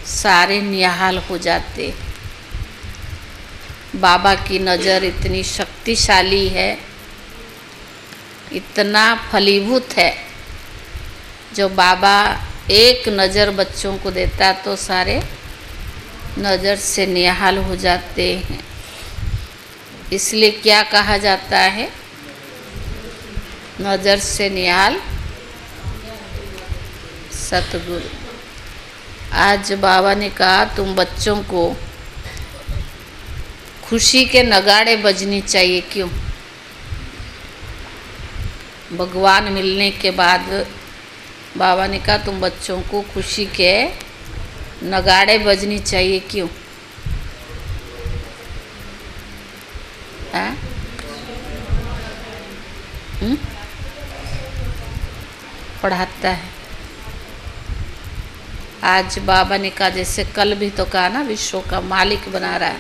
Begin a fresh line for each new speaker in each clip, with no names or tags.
सारे निहाल हो जाते। बाबा की नज़र इतनी शक्तिशाली है, इतना फलीभूत है, जो बाबा एक नज़र बच्चों को देता तो सारे नज़र से निहाल हो जाते हैं। इसलिए क्या कहा जाता है? नज़र से निहाल सतगुरु। आज बाबा ने कहा तुम बच्चों को खुशी के नगाड़े बजनी चाहिए। क्यों? भगवान मिलने के बाद बाबा ने कहा तुम बच्चों को खुशी के नगाड़े बजनी चाहिए। क्यों? पढ़ाता है। आज बाबा ने कहा, जैसे कल भी तो कहा ना, विश्व का मालिक बना रहा है,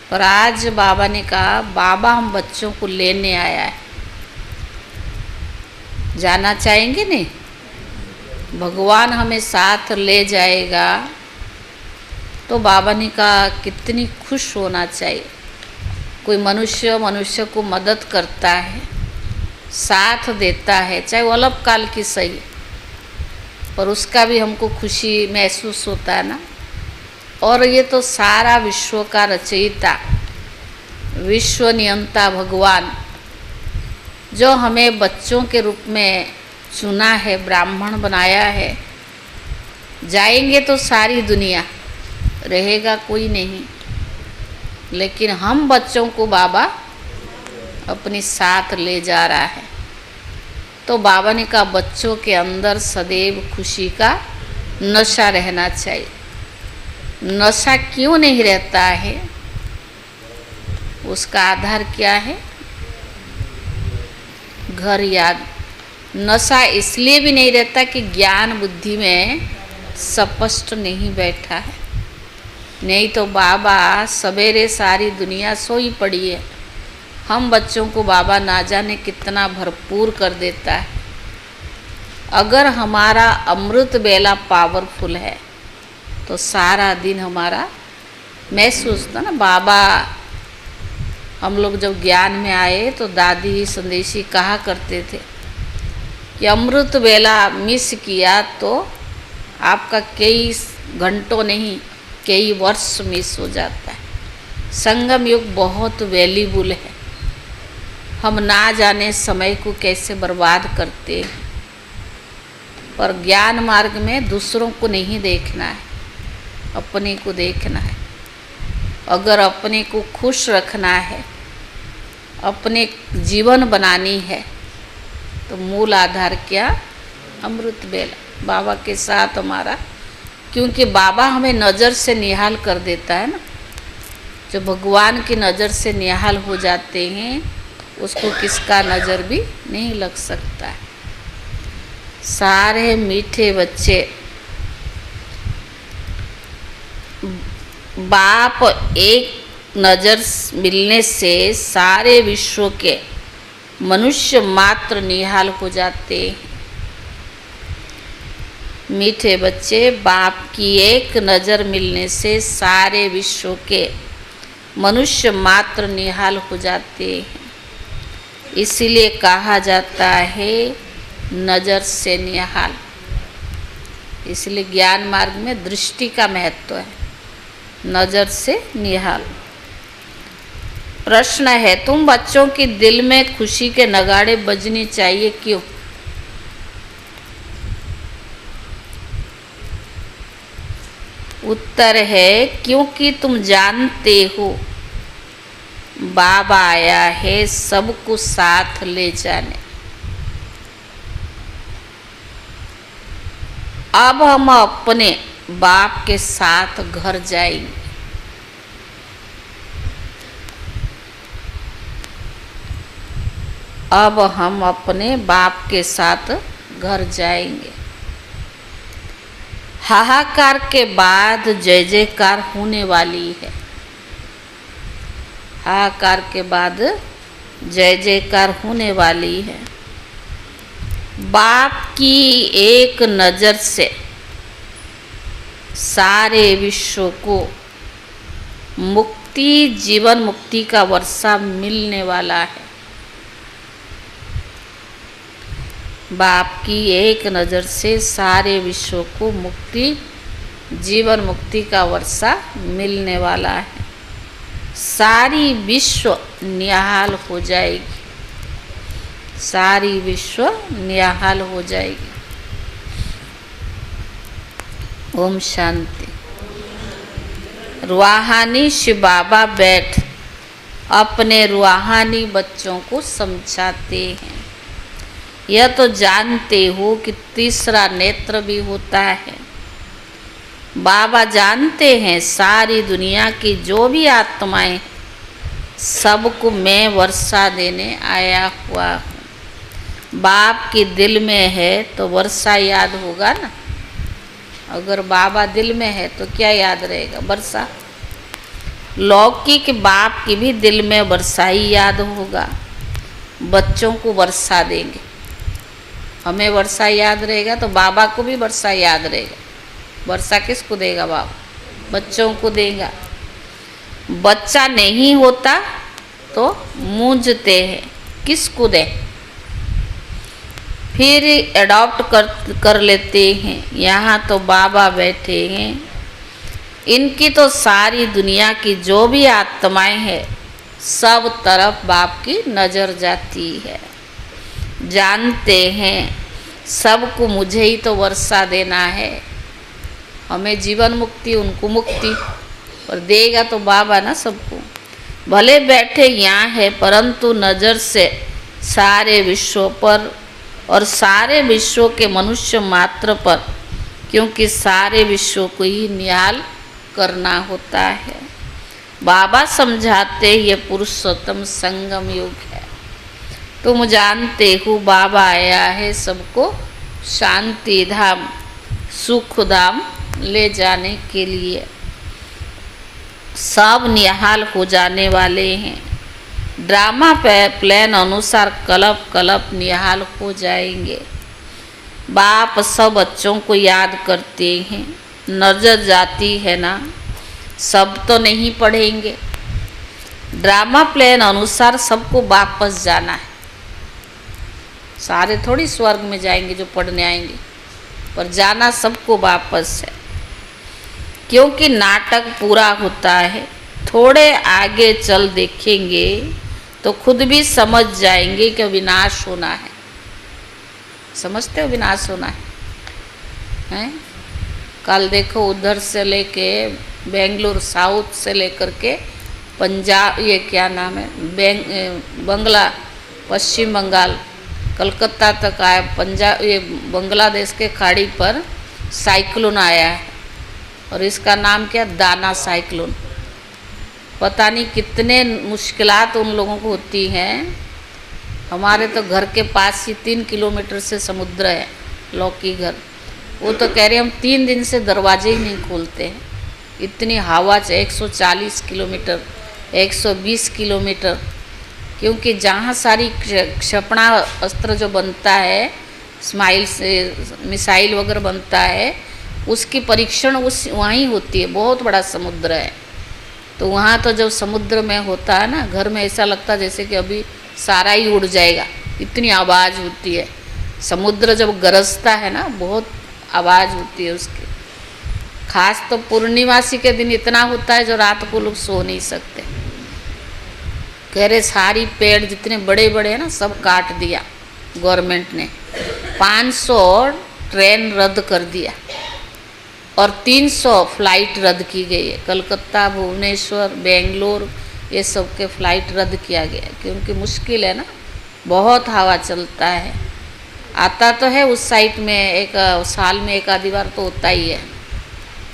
पर आज बाबा ने कहा बाबा हम बच्चों को लेने आया है। जाना चाहेंगे नहीं? भगवान हमें साथ ले जाएगा तो बाबा ने कहा कितनी खुश होना चाहिए। कोई मनुष्य को मदद करता है, साथ देता है, चाहे वो अल्प काल की सही, पर उसका भी हमको खुशी महसूस होता है ना। और ये तो सारा विश्व का रचयिता, विश्व नियंता भगवान, जो हमें बच्चों के रूप में चुना है, ब्राह्मण बनाया है। जाएंगे तो सारी दुनिया, रहेगा कोई नहीं, लेकिन हम बच्चों को बाबा अपने साथ ले जा रहा है। तो बाबा ने कहा बच्चों के अंदर सदैव खुशी का नशा रहना चाहिए। नशा क्यों नहीं रहता है? उसका आधार क्या है? घर याद। नशा इसलिए भी नहीं रहता कि ज्ञान बुद्धि में स्पष्ट नहीं बैठा है। नहीं तो बाबा सवेरे सारी दुनिया सोई पड़ी है, हम बच्चों को बाबा ना जाने कितना भरपूर कर देता है। अगर हमारा अमृत बेला पावरफुल है तो सारा दिन हमारा महसूस था ना। बाबा हम लोग जब ज्ञान में आए तो दादी संदेशी कहा करते थे कि अमृत बेला मिस किया तो आपका कई घंटों नहीं कई वर्ष मिस हो जाता है। संगम युग बहुत वैल्यूबल है। हम ना जाने समय को कैसे बर्बाद करते हैं, पर ज्ञान मार्ग में दूसरों को नहीं देखना है, अपने को देखना है। अगर अपने को खुश रखना है, अपने जीवन बनानी है, तो मूल आधार क्या? अमृत बेला बाबा के साथ हमारा। क्योंकि बाबा हमें नज़र से निहाल कर देता है ना। जो भगवान की नज़र से निहाल हो जाते हैं उसको किसका नज़र भी नहीं लग सकता है। सारे मीठे बच्चे बाप एक नज़र मिलने से सारे विश्व के मनुष्य मात्र निहाल हो जाते हैं। मीठे बच्चे बाप की एक नज़र मिलने से सारे विश्व के मनुष्य मात्र निहाल हो जाते हैं। इसीलिए कहा जाता है नज़र से निहाल। इसलिए ज्ञान मार्ग में दृष्टि का महत्व है, नज़र से निहाल। प्रश्न है, तुम बच्चों के दिल में खुशी के नगाड़े बजने चाहिए। क्यों? उत्तर है क्योंकि तुम जानते हो बाबा आया है सबको साथ ले जाने। अब हम अपने बाप के साथ घर जाएंगे। अब हम अपने बाप के साथ घर जाएंगे। हाहाकार के बाद जय जयकार होने वाली है। हाहाकार के बाद जय जयकार होने वाली है। बाप की एक नज़र से सारे विश्व को मुक्ति, जीवन मुक्ति का वर्षा मिलने वाला है। बाप की एक नज़र से सारे विश्व को मुक्ति, जीवन मुक्ति का वर्षा मिलने वाला है। सारी विश्व निहाल हो जाएगी, सारी विश्व निहाल हो जाएगी। ओम शांति। रूहानी शिव बाबा बैठ अपने रूहानी बच्चों को समझाते हैं। यह तो जानते हो कि तीसरा नेत्र भी होता है। बाबा जानते हैं सारी दुनिया की जो भी आत्माएं, सबको मैं वर्षा देने आया हुआ हूँ। बाप के दिल में है तो वर्षा याद होगा ना। अगर बाबा दिल में है तो क्या याद रहेगा? वर्षा। लौकिक बाप की भी दिल में वर्षा ही याद होगा। बच्चों को वर्षा देंगे, हमें वर्षा याद रहेगा तो बाबा को भी वर्षा याद रहेगा। वर्षा किसको देगा? बाबा बच्चों को देगा। बच्चा नहीं होता तो मूंझते हैं, किसको दे? फिर एडॉप्ट कर लेते हैं। यहाँ तो बाबा बैठे हैं, इनकी तो सारी दुनिया की जो भी आत्माएं हैं, सब तरफ बाप की नज़र जाती है। जानते हैं सबको मुझे ही तो वर्षा देना है। हमें जीवन मुक्ति, उनको मुक्ति, और देगा तो बाबा ना सबको। भले बैठे यहाँ है परंतु नज़र से सारे विश्व पर और सारे विश्व के मनुष्य मात्र पर, क्योंकि सारे विश्व को ही निहाल करना होता है। बाबा समझाते ये पुरुषोत्तम संगम युग है। तुम जानते हो बाबा आया है सबको शांति धाम, सुख धाम ले जाने के लिए। सब निहाल हो जाने वाले हैं। ड्रामा प्लान अनुसार कलप कलप निहाल हो जाएंगे। बाप सब बच्चों को याद करते हैं। नजर जाती है ना, सब तो नहीं पढ़ेंगे। ड्रामा प्लान अनुसार सबको वापस जाना है। सारे थोड़ी स्वर्ग में जाएंगे जो पढ़ने आएंगे, पर जाना सबको वापस है। क्योंकि नाटक पूरा होता है। थोड़े आगे चल देखेंगे तो खुद भी समझ जाएंगे कि विनाश होना है। समझते हो विनाश होना है, हैं? कल देखो उधर से लेके बेंगलुरु, साउथ से लेकर के पंजाब, ये क्या नाम है, बंगला, पश्चिम बंगाल, कलकत्ता तक आया। पंजाब, ये बांग्लादेश के खाड़ी पर साइक्लोन आया है और इसका नाम क्या? दाना साइक्लोन। पता नहीं कितने मुश्किलात उन लोगों को होती हैं। हमारे तो घर के पास ही 3 किलोमीटर से समुद्र है, लौकी घर। वो तो कह रहे हम 3 दिन से दरवाजे ही नहीं खोलते हैं। इतनी हवा 140 किलोमीटर, 120 किलोमीटर, क्योंकि जहाँ सारी क्षेपणास्त्र जो बनता है, स्माइल से मिसाइल वगैरह बनता है, उसकी परीक्षण वहीं होती है। बहुत बड़ा समुद्र है, तो वहाँ तो जब समुद्र में होता है ना, घर में ऐसा लगता है जैसे कि अभी सारा ही उड़ जाएगा, इतनी आवाज़ होती है। समुद्र जब गरजता है ना, बहुत आवाज़ होती है उसकी। खास तो पूर्णिमासी के दिन इतना होता है जो रात को लोग सो नहीं सकते। कह रहे सारी पेड़ जितने बड़े बड़े हैं ना, सब काट दिया गवर्नमेंट ने। 500 ट्रेन रद्द कर दिया और 300 फ्लाइट रद्द की गई है। कलकत्ता, भुवनेश्वर, बेंगलोर, ये सब के फ़्लाइट रद्द किया गया, क्योंकि मुश्किल है ना, बहुत हवा चलता है। आता तो है उस साइड में, एक साल में एक आधी बार तो होता ही है,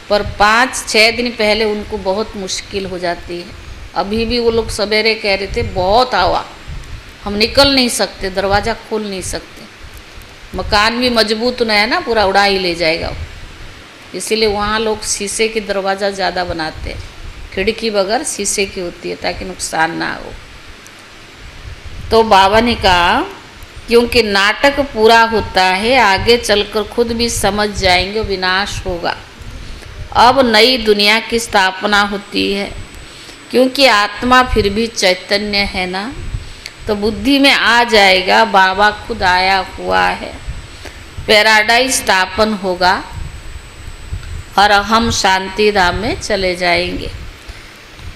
पर 5-6 दिन पहले उनको बहुत मुश्किल हो जाती है। अभी भी वो लोग सवेरे कह रहे थे बहुत हवा, हम निकल नहीं सकते, दरवाज़ा खोल नहीं सकते। मकान भी मजबूत नहीं है ना, पूरा उड़ा ही ले जाएगा वो। इसीलिए वहाँ लोग शीशे की दरवाज़ा ज़्यादा बनाते हैं। खिड़की बगैर शीशे की होती है ताकि नुकसान ना हो। तो बाबा ने कहा क्योंकि नाटक पूरा होता है, आगे चलकर खुद भी समझ जाएंगे विनाश होगा। अब नई दुनिया की स्थापना होती है, क्योंकि आत्मा फिर भी चैतन्य है ना, तो बुद्धि में आ जाएगा बाबा खुद आया हुआ है, पैराडाइज स्थापन होगा और हम शांति धाम में चले जाएंगे।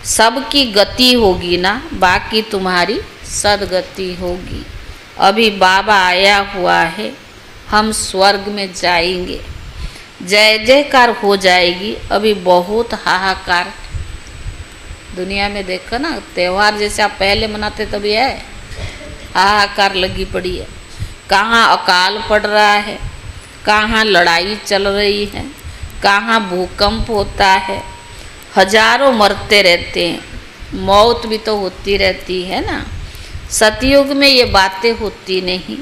सबकी गति होगी ना, बाकी तुम्हारी सदगति होगी। अभी बाबा आया हुआ है, हम स्वर्ग में जाएंगे, जय जयकार हो जाएगी। अभी बहुत हाहाकार दुनिया में, देखो ना, त्यौहार जैसे आप पहले मनाते तभी है, हाहाकार लगी पड़ी है। कहाँ अकाल पड़ रहा है, कहाँ लड़ाई चल रही है, कहाँ भूकंप होता है, हजारों मरते रहते हैं, मौत भी तो होती रहती है ना। सतयुग में ये बातें होती नहीं,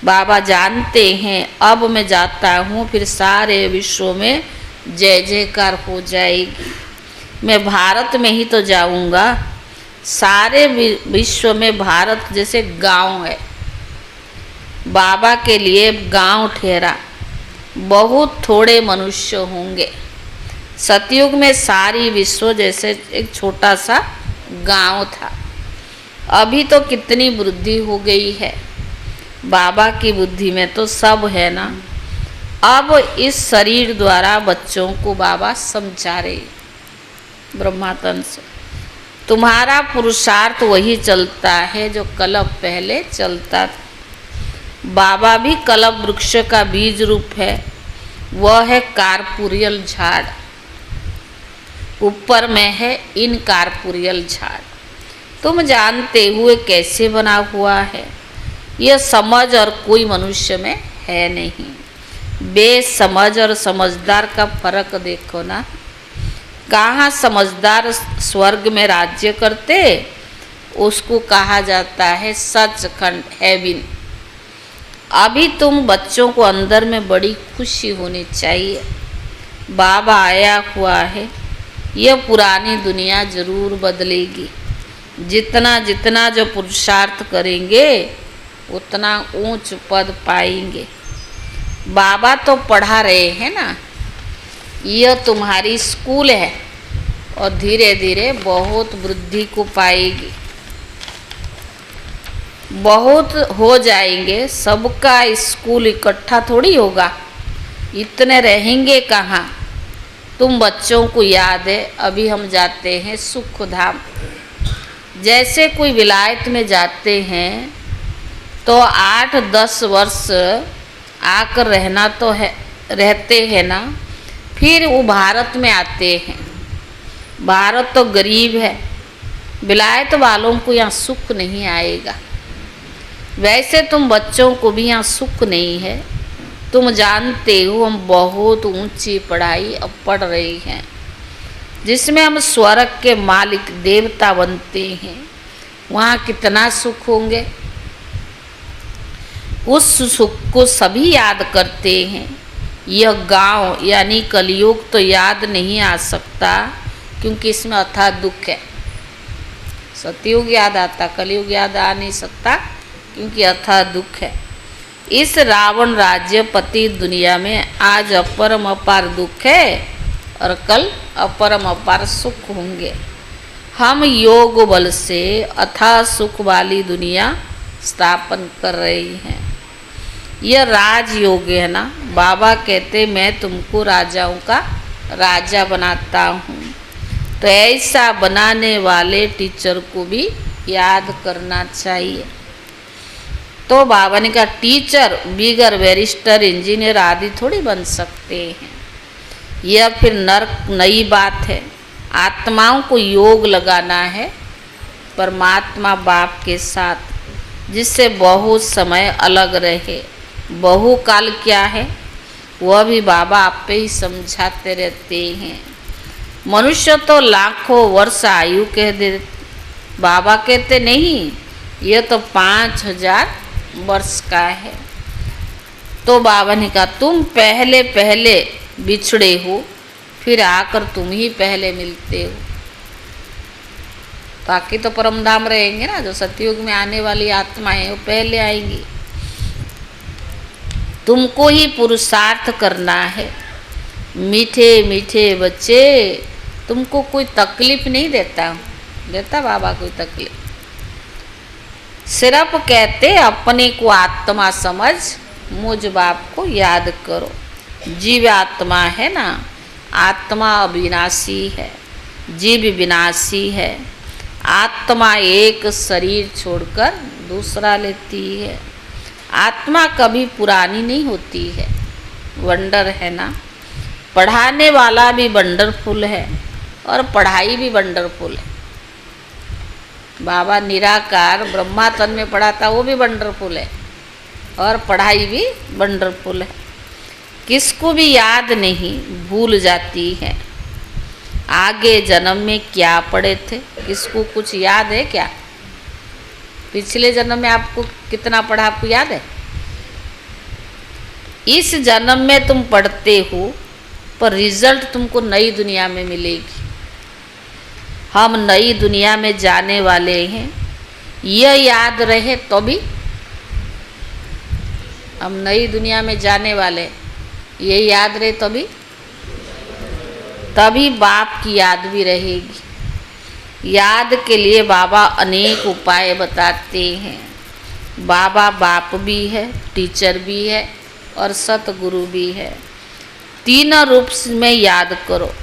बाबा जानते हैं। अब मैं जाता हूँ, फिर सारे विश्व में जय जयकार हो जाएगी। मैं भारत में ही तो जाऊँगा, सारे विश्व में भारत जैसे गांव है, बाबा के लिए गांव ठहरा, बहुत थोड़े मनुष्य होंगे। सतयुग में सारी विश्व जैसे एक छोटा सा गांव था। अभी तो कितनी वृद्धि हो गई है, बाबा की बुद्धि में तो सब है ना। अब इस शरीर द्वारा बच्चों को बाबा समझा रहे, ब्रह्मातन से तुम्हारा पुरुषार्थ वही चलता है जो कल्प पहले चलता था। बाबा भी कल्प वृक्ष का बीज रूप है, वह है कार्पूरियल झाड़, ऊपर में है इन कार्पूरियल झाड़। तुम जानते हुए कैसे बना हुआ है, यह समझ और कोई मनुष्य में है नहीं। बेसमझ और समझदार का फर्क देखो ना। कहाँ समझदार स्वर्ग में राज्य करते, उसको कहा जाता है सचखंड, हेवन। अभी तुम बच्चों को अंदर में बड़ी खुशी होनी चाहिए, बाबा आया हुआ है। यह पुरानी दुनिया जरूर बदलेगी। जितना जितना जो पुरुषार्थ करेंगे उतना ऊंच पद पाएंगे। बाबा तो पढ़ा रहे हैं ना, यह तुम्हारी स्कूल है और धीरे धीरे बहुत वृद्धि को पाएगी, बहुत हो जाएंगे। सबका स्कूल इकट्ठा थोड़ी होगा, इतने रहेंगे कहाँ। तुम बच्चों को याद है, अभी हम जाते हैं सुख धाम। जैसे कोई विलायत में जाते हैं तो 8-10 वर्ष आकर रहना तो है, रहते हैं ना, फिर वो भारत में आते हैं। भारत तो गरीब है, विलायत वालों को यहाँ सुख नहीं आएगा। वैसे तुम बच्चों को भी यहाँ सुख नहीं है। तुम जानते हो हम बहुत ऊंची पढ़ाई अब पढ़ रही हैं, जिसमें हम स्वर्ग के मालिक देवता बनते हैं। वहाँ कितना सुख होंगे, उस सुख को सभी याद करते हैं। यह गांव यानी कलयुग तो याद नहीं आ सकता, क्योंकि इसमें अथाह दुख है। सतयुग याद आता, कलयुग याद आ नहीं सकता, क्योंकि अथाह दुख है। इस रावण राज्यपति दुनिया में आज अपरम अपार दुख है और कल अपरम अपार सुख होंगे। हम योग बल से अथाह सुख वाली दुनिया स्थापन कर रही हैं। यह राजयोग है ना। बाबा कहते मैं तुमको राजाओं का राजा बनाता हूँ। तो ऐसा बनाने वाले टीचर को भी याद करना चाहिए। तो बाबा ने कहा टीचर बिगर बैरिस्टर इंजीनियर आदि थोड़ी बन सकते हैं। यह फिर नई बात है। आत्माओं को योग लगाना है परमात्मा बाप के साथ, जिससे बहुत समय अलग रहे। बहुकाल क्या है वह भी बाबा आप पे ही समझाते रहते हैं। मनुष्य तो लाखों वर्ष आयु कह दे, बाबा कहते नहीं, यह तो 5000 वर्ष का है। तो बाबा ने कहा तुम पहले पहले बिछड़े हो, फिर आकर तुम ही पहले मिलते हो। बाकी तो परम धाम रहेंगे ना। जो सतयुग में आने वाली आत्मा है वो पहले आएंगी। तुमको ही पुरुषार्थ करना है। मीठे मीठे बच्चे, तुमको कोई तकलीफ नहीं देता बाबा कोई तकलीफ। सिर्फ कहते अपने को आत्मा समझ, मुझ बाप को याद करो। जीव आत्मा है ना, आत्मा अविनाशी है, जीव विनाशी है। आत्मा एक शरीर छोड़कर दूसरा लेती है। आत्मा कभी पुरानी नहीं होती है। वंडर है ना, पढ़ाने वाला भी वंडरफुल है और पढ़ाई भी वंडरफुल है। बाबा निराकार ब्रह्मा तन में पढ़ाता, वो भी वंडरफुल है और पढ़ाई भी वंडरफुल है। किसको भी याद नहीं, भूल जाती है आगे जन्म में क्या पढ़े थे। किसको कुछ याद है क्या? पिछले जन्म में आपको कितना पढ़ा, आपको याद है? इस जन्म में तुम पढ़ते हो पर रिजल्ट तुमको नई दुनिया में मिलेगी। हम नई दुनिया में जाने वाले हैं, यह याद रहे तो भी हम नई दुनिया में जाने वाले, ये याद रहे तो भी, तभी बाप की याद भी रहेगी। याद के लिए बाबा अनेक उपाय बताते हैं। बाबा बाप भी है, टीचर भी है और सतगुरु भी है। तीनों रूप में याद करो।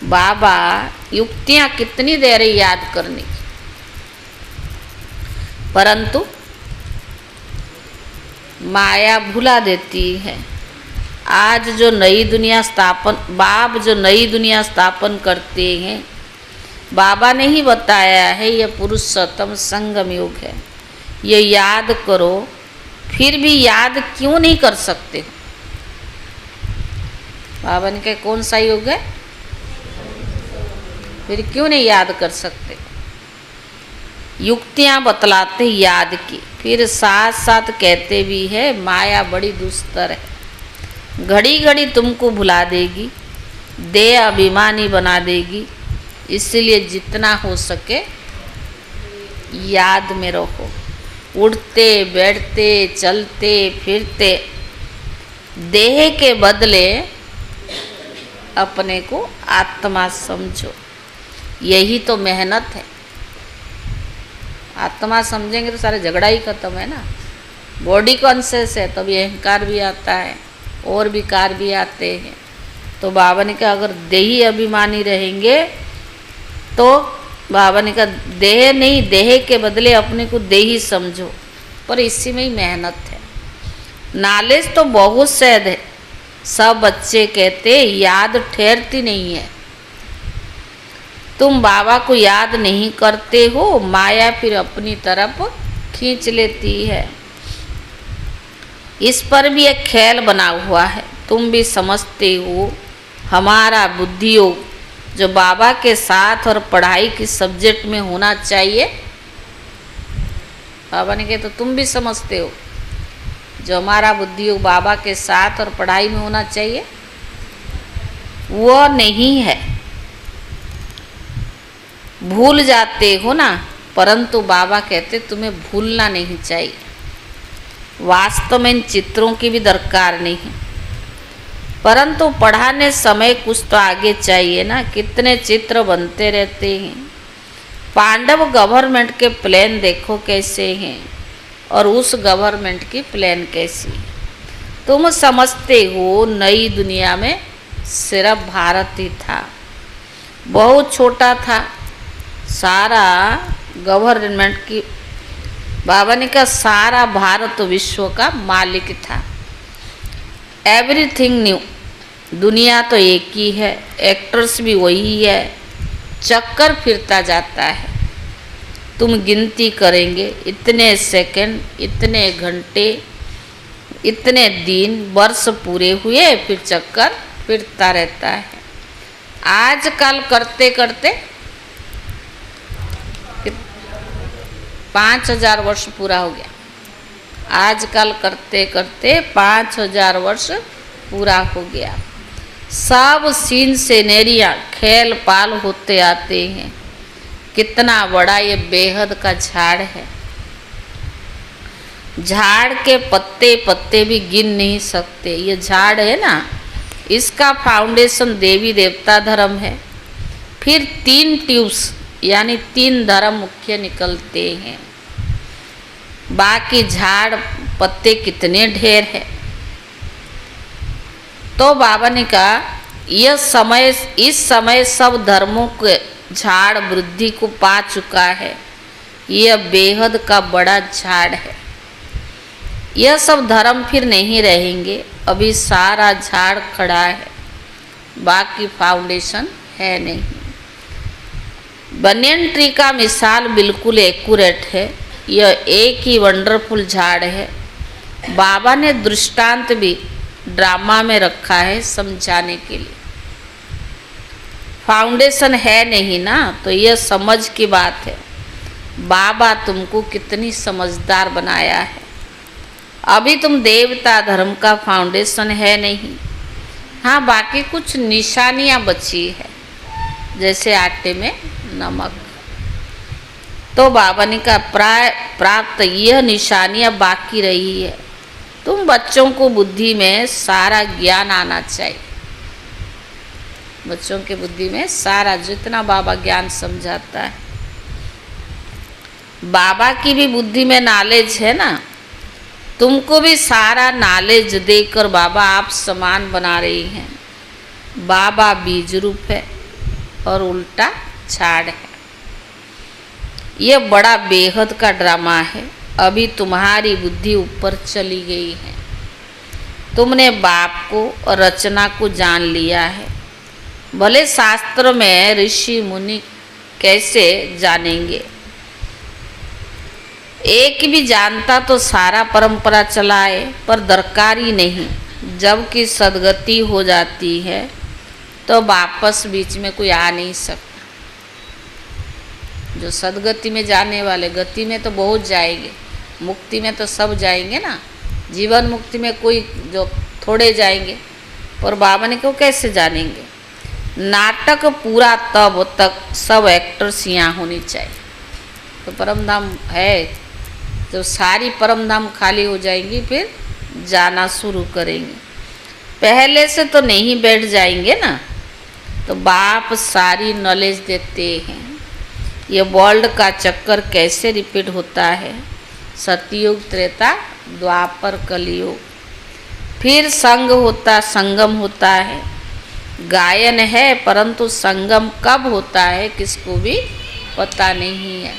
बाबा युक्तियाँ कितनी दे रही याद करने की, परंतु माया भुला देती है। आज जो नई दुनिया स्थापन, बाप जो नई दुनिया स्थापन करते हैं, बाबा ने ही बताया है यह पुरुषोत्तम संगम युग है। ये याद करो, फिर भी याद क्यों नहीं कर सकते हो? बाबा ने कहा कौन सा युग है, फिर क्यों नहीं याद कर सकते? युक्तियाँ बतलाते याद की, फिर साथ साथ कहते भी है माया बड़ी दुस्तर है, घड़ी घड़ी तुमको भुला देगी, देह अभिमानी बना देगी। इसलिए जितना हो सके याद में रहो। उठते बैठते चलते फिरते देह के बदले अपने को आत्मा समझो। यही तो मेहनत है। आत्मा समझेंगे तो सारे झगड़ा ही खत्म है ना। बॉडी कॉन्शियस है तभी अहंकार भी आता है और विकार भी आते हैं। तो बाबा ने कहा अगर देही अभिमानी रहेंगे तो बाबा ने कहा देह नहीं, देह के बदले अपने को देही समझो। पर इसी में ही मेहनत है। नॉलेज तो बहुत सहज है। सब बच्चे कहते याद ठहरती नहीं है। तुम बाबा को याद नहीं करते हो, माया फिर अपनी तरफ खींच लेती है। इस पर भी एक खेल बना हुआ है। तुम भी समझते हो हमारा बुद्धि योग जो बाबा के साथ और पढ़ाई की सब्जेक्ट में होना चाहिए। बाबा ने कहा तो तुम भी समझते हो जो हमारा बुद्धि योग बाबा के साथ और पढ़ाई में होना चाहिए, वो नहीं है। भूल जाते हो ना, परंतु बाबा कहते तुम्हें भूलना नहीं चाहिए। वास्तव में इन चित्रों की भी दरकार नहीं है, परंतु पढ़ाने समय कुछ तो आगे चाहिए ना। कितने चित्र बनते रहते हैं। पांडव गवर्नमेंट के प्लान देखो कैसे हैं और उस गवर्नमेंट की प्लान कैसी है। तुम समझते हो नई दुनिया में सिर्फ भारत ही था, बहुत छोटा था। सारा गवर्नमेंट की बाबा ने कहा सारा भारत विश्व का मालिक था। Everything new. दुनिया तो एक ही है, एक्टर्स भी वही है, चक्कर फिरता जाता है। तुम गिनती करेंगे इतने सेकंड, इतने घंटे, इतने दिन, वर्ष पूरे हुए, फिर चक्कर फिरता रहता है। आजकल करते करते 5000 वर्ष पूरा हो गया। आजकल करते करते 5000 वर्ष पूरा हो गया। सब सीन सिनेरिया खेल पाल होते आते हैं। कितना बड़ा ये बेहद का झाड़ है। झाड़ के पत्ते पत्ते भी गिन नहीं सकते। ये झाड़ है ना, इसका फाउंडेशन देवी देवता धर्म है। फिर 3 ट्यूब्स यानी 3 धर्म मुख्य निकलते हैं। बाकी झाड़ पत्ते कितने ढेर है। तो बाबा ने कहा इस समय सब धर्मों के झाड़ वृद्धि को पा चुका है। यह बेहद का बड़ा झाड़ है। यह सब धर्म फिर नहीं रहेंगे। अभी सारा झाड़ खड़ा है, बाकी फाउंडेशन है नहीं। बनियन ट्री का मिसाल बिल्कुल एक्यूरेट है। यह एक ही वंडरफुल झाड़ है। बाबा ने दृष्टांत भी ड्रामा में रखा है समझाने के लिए। फाउंडेशन है नहीं ना, तो यह समझ की बात है। बाबा तुमको कितनी समझदार बनाया है। अभी तुम देवता धर्म का फाउंडेशन है नहीं। हाँ, बाकी कुछ निशानियाँ बची है, जैसे आटे में नमक। तो बाबा ने कहा प्राप्त यह निशानियाँ बाकी रही है। तुम बच्चों को बुद्धि में सारा ज्ञान आना चाहिए। बच्चों के बुद्धि में सारा जितना बाबा ज्ञान समझाता है। बाबा की भी बुद्धि में नॉलेज है ना, तुमको भी सारा नॉलेज देकर बाबा आप समान बना रही हैं। बाबा बीज रूप है और उल्टा झाड़ है। यह बड़ा बेहद का ड्रामा है। अभी तुम्हारी बुद्धि ऊपर चली गई है। तुमने बाप को और रचना को जान लिया है। भले शास्त्र में ऋषि मुनि कैसे जानेंगे। एक भी जानता तो सारा परंपरा चलाए, पर दरकार ही नहीं। जबकि सदगति हो जाती है तो वापस बीच में कोई आ नहीं सकता। जो सदगति में जाने वाले गति में तो बहुत जाएंगे, मुक्ति में तो सब जाएंगे ना। जीवन मुक्ति में कोई जो थोड़े जाएंगे। और बाबा ने कहा कैसे जानेंगे। नाटक पूरा तब तक सब एक्टर्स यहाँ होनी चाहिए। तो परम धाम है, तो सारी परम धाम खाली हो जाएंगी, फिर जाना शुरू करेंगे। पहले से तो नहीं बैठ जाएंगे ना। तो बाप सारी नॉलेज देते हैं। ये वर्ल्ड का चक्कर कैसे रिपीट होता है। सतयुग, त्रेता, द्वापर, कलयुग। फिर संगम होता है। गायन है, परंतु संगम कब होता है किसको भी पता नहीं है।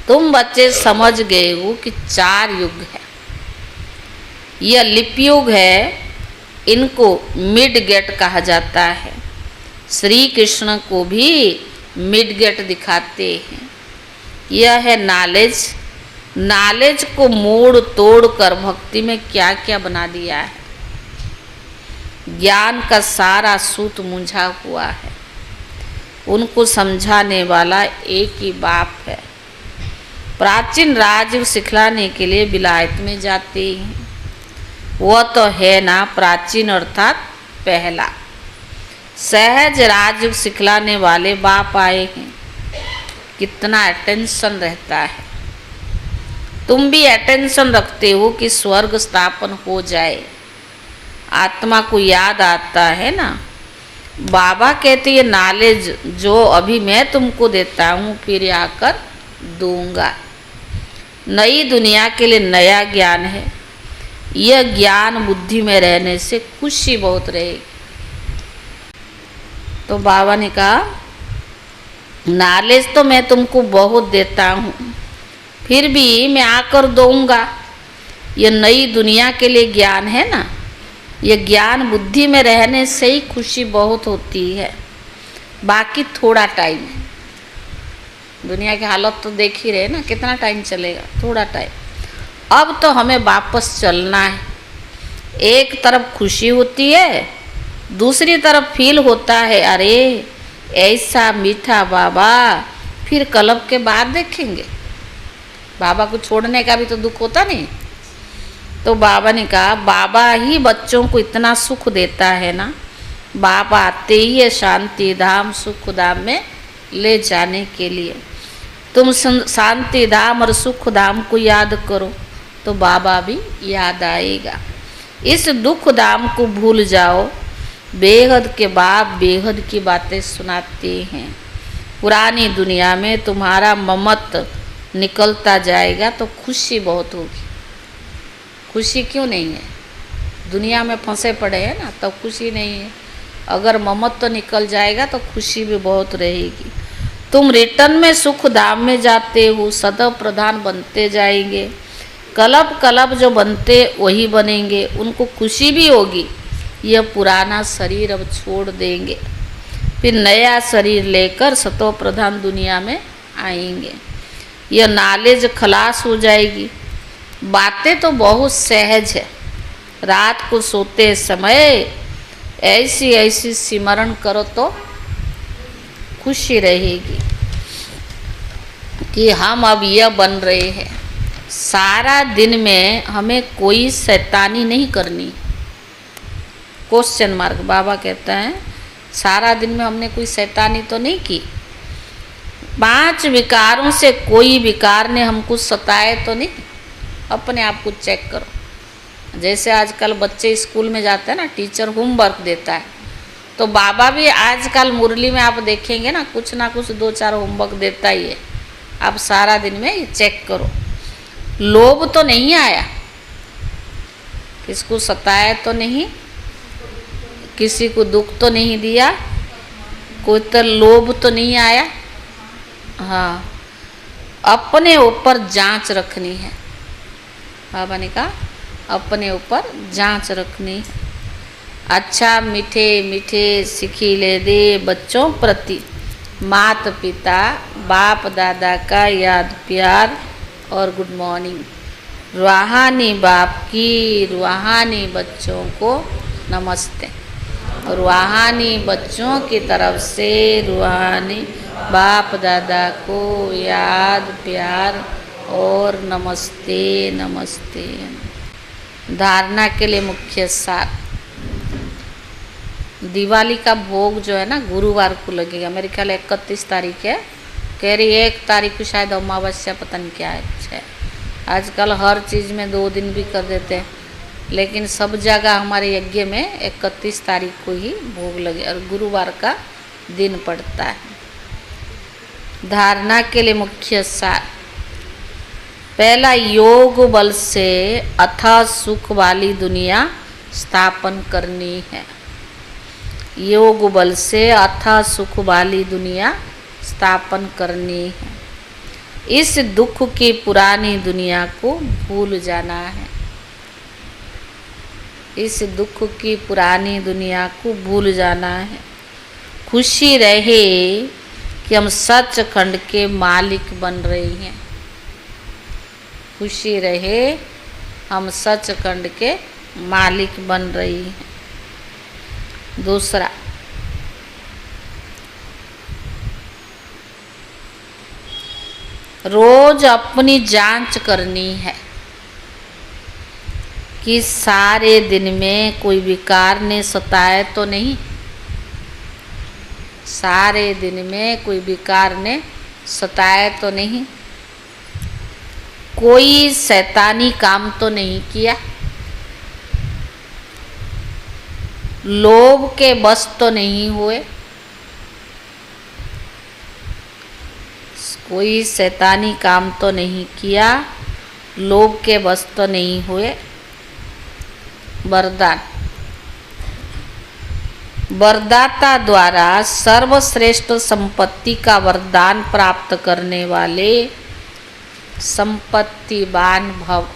तुम बच्चे समझ गए हो कि 4 युग है। यह लिप युग है। इनको मिड गेट कहा जाता है। श्री कृष्ण को भी मिड गेट दिखाते हैं। यह है नॉलेज को मोड़ तोड़ कर भक्ति में क्या क्या बना दिया है। ज्ञान का सारा सूत मुंझा हुआ है। उनको समझाने वाला एक ही बाप है। प्राचीन राजयोग सिखलाने के लिए विलायत में जाते हैं। वह तो है ना प्राचीन अर्थात पहला। सहज राजयोग सिखलाने वाले बाप आए हैं। कितना अटेंशन रहता है। तुम भी अटेंशन रखते हो कि स्वर्ग स्थापन हो जाए। आत्मा को याद आता है ना। बाबा कहते ये नॉलेज जो अभी मैं तुमको देता हूँ फिर आकर दूंगा। नई दुनिया के लिए नया ज्ञान है। यह ज्ञान बुद्धि में रहने से खुशी बहुत रहेगी। तो बाबा ने कहा नॉलेज तो मैं तुमको बहुत देता हूँ, फिर भी मैं आकर दूंगा। यह नई दुनिया के लिए ज्ञान है ना। यह ज्ञान बुद्धि में रहने से ही खुशी बहुत होती है। बाकी थोड़ा टाइम है। दुनिया की हालत तो देख ही रहे ना, कितना टाइम चलेगा, थोड़ा टाइम। अब तो हमें वापस चलना है। एक तरफ खुशी होती है, दूसरी तरफ फील होता है अरे ऐसा मीठा बाबा फिर कलब के बाद देखेंगे। बाबा को छोड़ने का भी तो दुख होता नहीं। तो बाबा ने कहा बाबा ही बच्चों को इतना सुख देता है ना। बाबा आते ही है शांति धाम सुख धाम में ले जाने के लिए। तुम शांति धाम और सुख धाम को याद करो तो बाबा भी याद आएगा। इस दुख दाम को भूल जाओ, बेहद के बाप बेहद की बातें सुनाते हैं। पुरानी दुनिया में तुम्हारा ममत निकलता जाएगा तो खुशी बहुत होगी। खुशी क्यों नहीं है? दुनिया में फंसे पड़े हैं ना, तो खुशी नहीं है। अगर ममत तो निकल जाएगा तो खुशी भी बहुत रहेगी। तुम रिटर्न में सुख धाम में जाते हो, सदैव प्रधान बनते जाएंगे। कलब कलब जो बनते वही बनेंगे, उनको खुशी भी होगी। यह पुराना शरीर अब छोड़ देंगे, फिर नया शरीर लेकर सतो प्रधान दुनिया में आएंगे। यह नॉलेज खलास हो जाएगी। बातें तो बहुत सहज है। रात को सोते समय ऐसी ऐसी सिमरण करो तो खुशी रहेगी कि हम अब यह बन रहे हैं। सारा दिन में हमें कोई शैतानी नहीं करनी। Question mark. बाबा कहता है सारा दिन में हमने कोई शैतानी तो नहीं की। 5 विकारों से कोई विकार ने हमको सताए तो नहीं। अपने आप को चेक करो। जैसे आजकल बच्चे स्कूल में जाते हैं ना, टीचर होमवर्क देता है, तो बाबा भी आजकल मुरली में आप देखेंगे ना कुछ 2-4 होमवर्क देता ही है। आप सारा दिन में ये चेक करो, लोभ तो नहीं आया, किसको सताया तो नहीं, किसी को दुख तो नहीं दिया, कोई तो लोभ तो नहीं आया। हाँ, अपने ऊपर जांच रखनी है। बाबा ने कहा अपने ऊपर जांच रखनी है। अच्छा मीठे मीठे सिखिले दे बच्चों प्रति, माता पिता बाप दादा का याद प्यार और गुड मॉर्निंग। रूहानी बाप की रूहानी बच्चों को नमस्ते। रूहानी बच्चों की तरफ से रूहानी बाप दादा को याद प्यार और नमस्ते नमस्ते। धारणा के लिए मुख्य सार। दिवाली का भोग जो है ना गुरुवार को लगेगा, मेरे ख्याल 31 तारीख है। कह रही 1 तारीख को शायद अमावस्या, पता नहीं क्या है कुछ है। आजकल हर चीज़ में 2 दिन भी कर देते हैं, लेकिन सब जगह हमारे यज्ञ में 31 तारीख को ही भोग लगे और गुरुवार का दिन पड़ता है। धारणा के लिए मुख्य सार। पहला, योग बल से अथाह सुख वाली दुनिया स्थापन करनी है। योग बल से अथाह सुख वाली दुनिया स्थापन करनी है। इस दुख की पुरानी दुनिया को भूल जाना है। इस दुख की पुरानी दुनिया को भूल जाना है। खुशी रहे कि हम सचखंड के मालिक बन रहे हैं। खुशी रहे हम सचखंड के मालिक बन रही हैं। दूसरा, रोज अपनी जांच करनी है कि सारे दिन में कोई विकार ने सताए तो नहीं। सारे दिन में कोई विकार ने सताए तो नहीं। कोई शैतानी काम तो नहीं किया। लोभ के बस तो नहीं हुए। कोई शैतानी काम तो नहीं किया, लोभ के बस तो नहीं हुए। वरदान। वरदाता द्वारा सर्वश्रेष्ठ संपत्ति का वरदान प्राप्त करने वाले संपत्तिवान भव।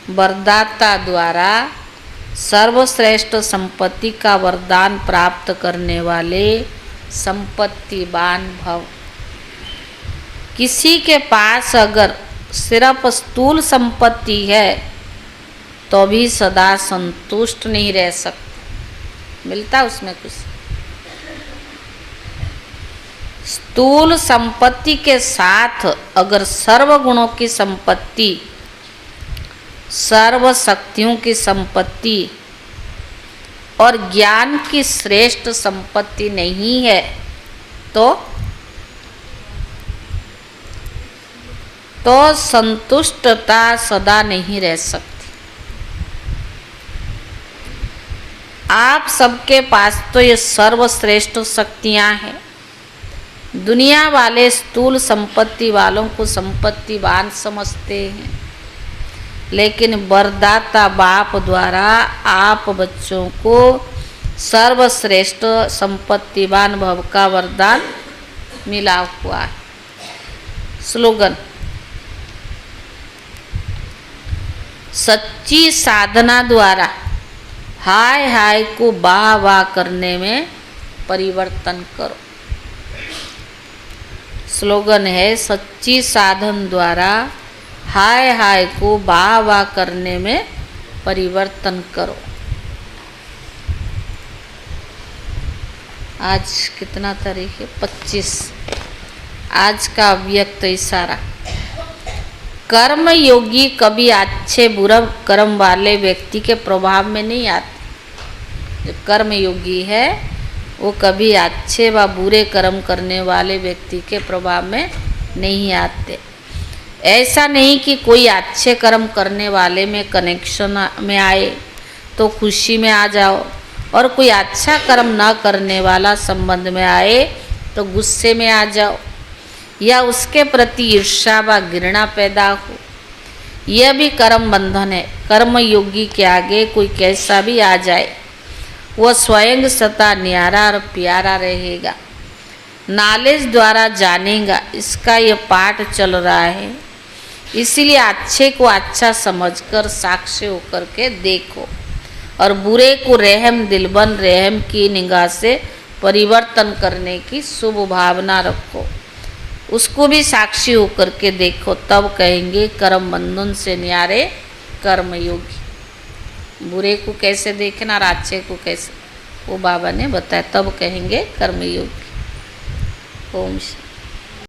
वरदाता द्वारा सर्वश्रेष्ठ संपत्ति का वरदान प्राप्त करने वाले संपत्तिवान भव। किसी के पास अगर सिर्फ स्थूल संपत्ति है तो भी सदा संतुष्ट नहीं रह सकता, मिलता उसमें कुछ। स्थूल संपत्ति के साथ अगर सर्व गुणों की संपत्ति, सर्व शक्तियों की संपत्ति और ज्ञान की श्रेष्ठ संपत्ति नहीं है तो संतुष्टता सदा नहीं रह सकती। आप सबके पास तो ये सर्वश्रेष्ठ शक्तियाँ हैं। दुनिया वाले स्थूल संपत्ति वालों को संपत्तिवान समझते हैं, लेकिन वरदाता बाप द्वारा आप बच्चों को सर्वश्रेष्ठ संपत्तिवान भव का वरदान मिला हुआ है। स्लोगन: सच्ची साधना द्वारा हाय हाय को वाह वाह करने में परिवर्तन करो। स्लोगन है, सच्ची साधन द्वारा हाय हाय को वाह वाह करने में परिवर्तन करो। आज कितना तारीख है? 25। आज का अव्यक्त इशारा: कर्म योगी कभी अच्छे बुरा कर्म वाले व्यक्ति के प्रभाव में नहीं आते। जो कर्म योगी है वो कभी अच्छे व बुरे कर्म करने वाले व्यक्ति के प्रभाव में नहीं आते। ऐसा नहीं कि कोई अच्छे कर्म करने वाले में कनेक्शन में आए तो खुशी में आ जाओ, और कोई अच्छा कर्म न करने वाला संबंध में आए तो गुस्से में आ जाओ, या उसके प्रति ईर्ष्या व घृणा पैदा हो। यह भी कर्म बंधन है। कर्म योगी के आगे कोई कैसा भी आ जाए, वह स्वयं सदा न्यारा और प्यारा रहेगा। नॉलेज द्वारा जानेगा, इसका यह पाठ चल रहा है। इसीलिए अच्छे को अच्छा समझकर साक्षी होकर के देखो, और बुरे को रहम दिलबन रहम की निगाह से परिवर्तन करने की शुभ भावना रखो। उसको भी साक्षी होकर के देखो, तब कहेंगे कर्म बंधन से न्यारे कर्मयोगी। बुरे को कैसे देखना और अच्छे को कैसे, वो बाबा ने बताया, तब कहेंगे कर्मयोगी। ओम शांति।